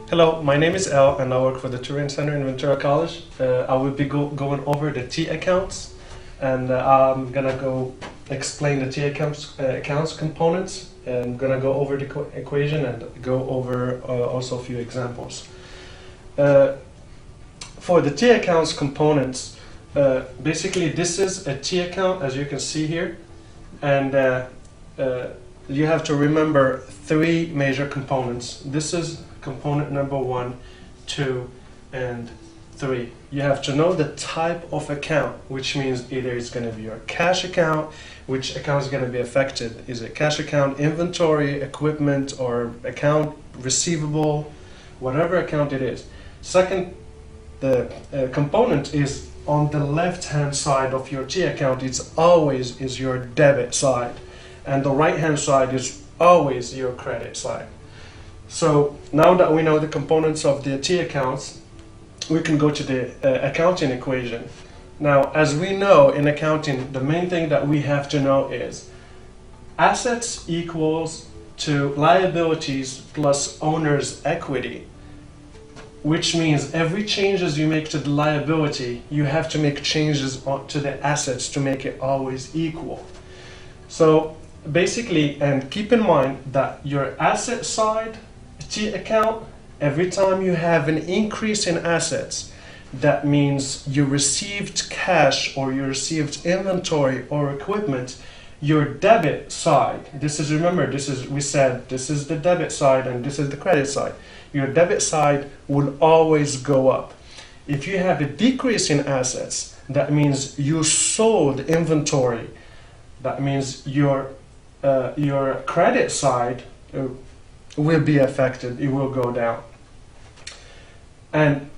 Hello, my name is El and I work for the Turing Center in Ventura College. I will be going over the T accounts, and I'm gonna go explain the T accounts components, and I'm gonna go over the equation and go over also a few examples. For the T accounts components, basically this is a T account, as you can see here, and you have to remember three major components. This is component number 1, 2, and 3. You have to know the type of account, which means either it's going to be your cash account, which account is going to be affected. Is it cash account, inventory, equipment, or account receivable, whatever account it is. Second, the component is on the left-hand side of your T account. It's always is your debit side, and the right-hand side is always your credit side. So now that we know the components of the T accounts, we can go to the accounting equation. Now, as we know in accounting, the main thing that we have to know is assets equals to liabilities plus owner's equity, which means every changes you make to the liability, you have to make changes to the assets to make it always equal. So basically, and keep in mind that your asset side T account, every time you have an increase in assets, that means you received cash or you received inventory or equipment, your debit side, this is, remember, we said this is the debit side and this is the credit side. Your debit side will always go up. If you have a decrease in assets, that means you sold inventory. That means your credit side will be affected, it will go down. And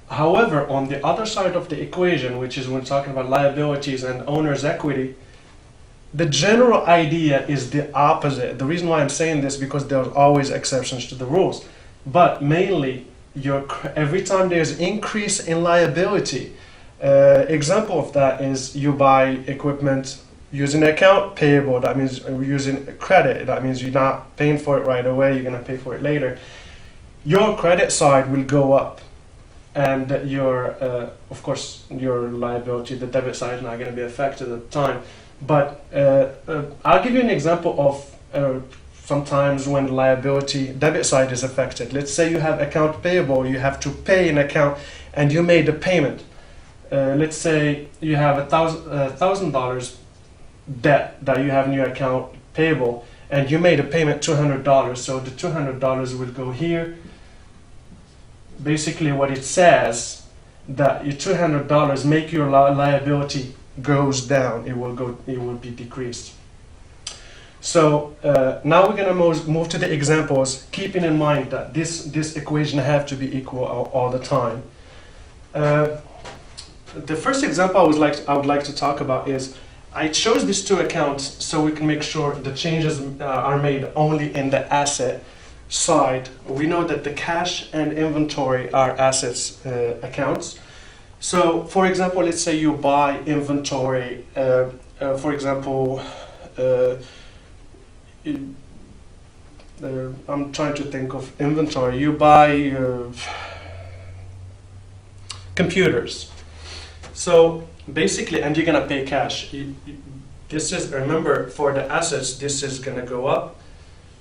however, on the other side of the equation, which is when talking about liabilities and owner's equity, the general idea is the opposite. The reason why I'm saying this because there are always exceptions to the rules, but mainly every time there's increase in liability, example of that is you buy equipment using account payable, that means using credit, that means you're not paying for it right away, you're going to pay for it later. Your credit side will go up, and your, of course, your liability, the debit side, is not going to be affected at the time. But I'll give you an example of sometimes when liability, debit side is affected. Let's say you have account payable, you have to pay an account, and you made a payment. Let's say you have $1,000 debt that you have in your account payable, and you made a payment $200, so the $200 will go here. Basically what it says, that your $200 make your liability goes down, it will be decreased. So now we're going to move to the examples, keeping in mind that this equation have to be equal all the time. The first example I would like to talk about is, I chose these two accounts so we can make sure the changes are made only in the asset side. We know that the cash and inventory are assets accounts. So for example, let's say you buy inventory, for example, I'm trying to think of inventory. You buy computers. So basically, and you're gonna pay cash. This is, remember, for the assets, this is gonna go up.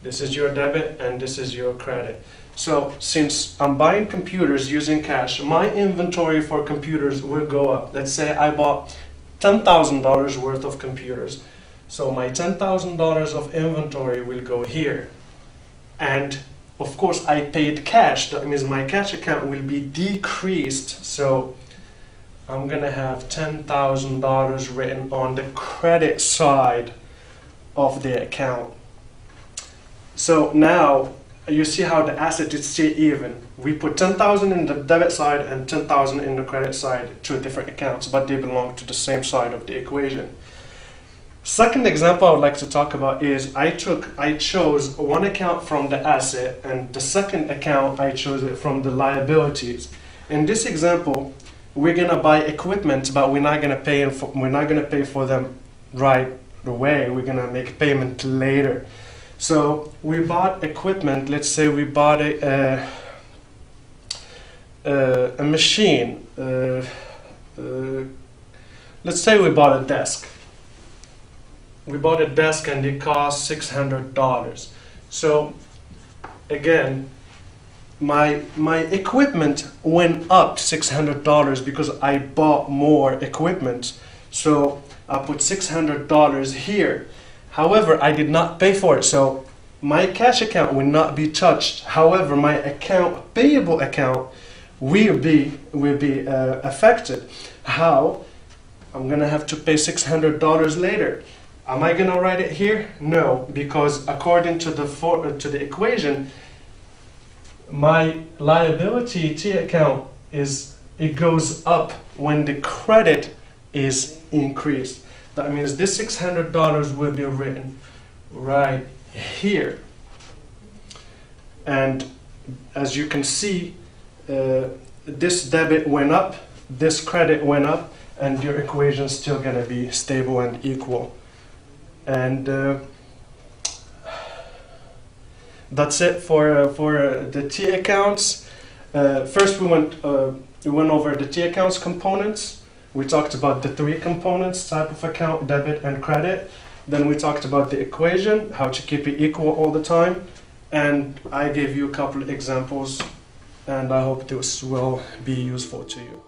This is your debit and this is your credit. So since I'm buying computers using cash, my inventory for computers will go up. Let's say I bought $10,000 worth of computers. So my $10,000 of inventory will go here. And of course I paid cash. That means my cash account will be decreased. So I'm going to have $10,000 written on the credit side of the account. So now you see how the asset is still even. We put 10,000 in the debit side and 10,000 in the credit side, two different accounts, but they belong to the same side of the equation. Second example I would like to talk about is I chose one account from the asset, and the second account I chose it from the liabilities. In this example, we're gonna buy equipment, but we're not gonna pay for them right away. We're gonna make payment later. So we bought equipment. Let's say we bought a a machine. Let's say we bought a desk. We bought a desk and it cost $600. So again, my equipment went up $600 because I bought more equipment. So I put $600 here. However, I did not pay for it, so my cash account will not be touched. However, my payable account will be affected. How? I'm gonna have to pay $600 later. Am I gonna write it here? No, because according to the equation, my liability T account goes up when the credit is increased. That means this $600 will be written right here. And as you can see, this debit went up, this credit went up, and your equation is still going to be stable and equal. And that's it for the T accounts. First we went over the T accounts components. We talked about the three components, type of account, debit and credit. Then we talked about the equation, how to keep it equal all the time. And I gave you a couple of examples, and I hope this will be useful to you.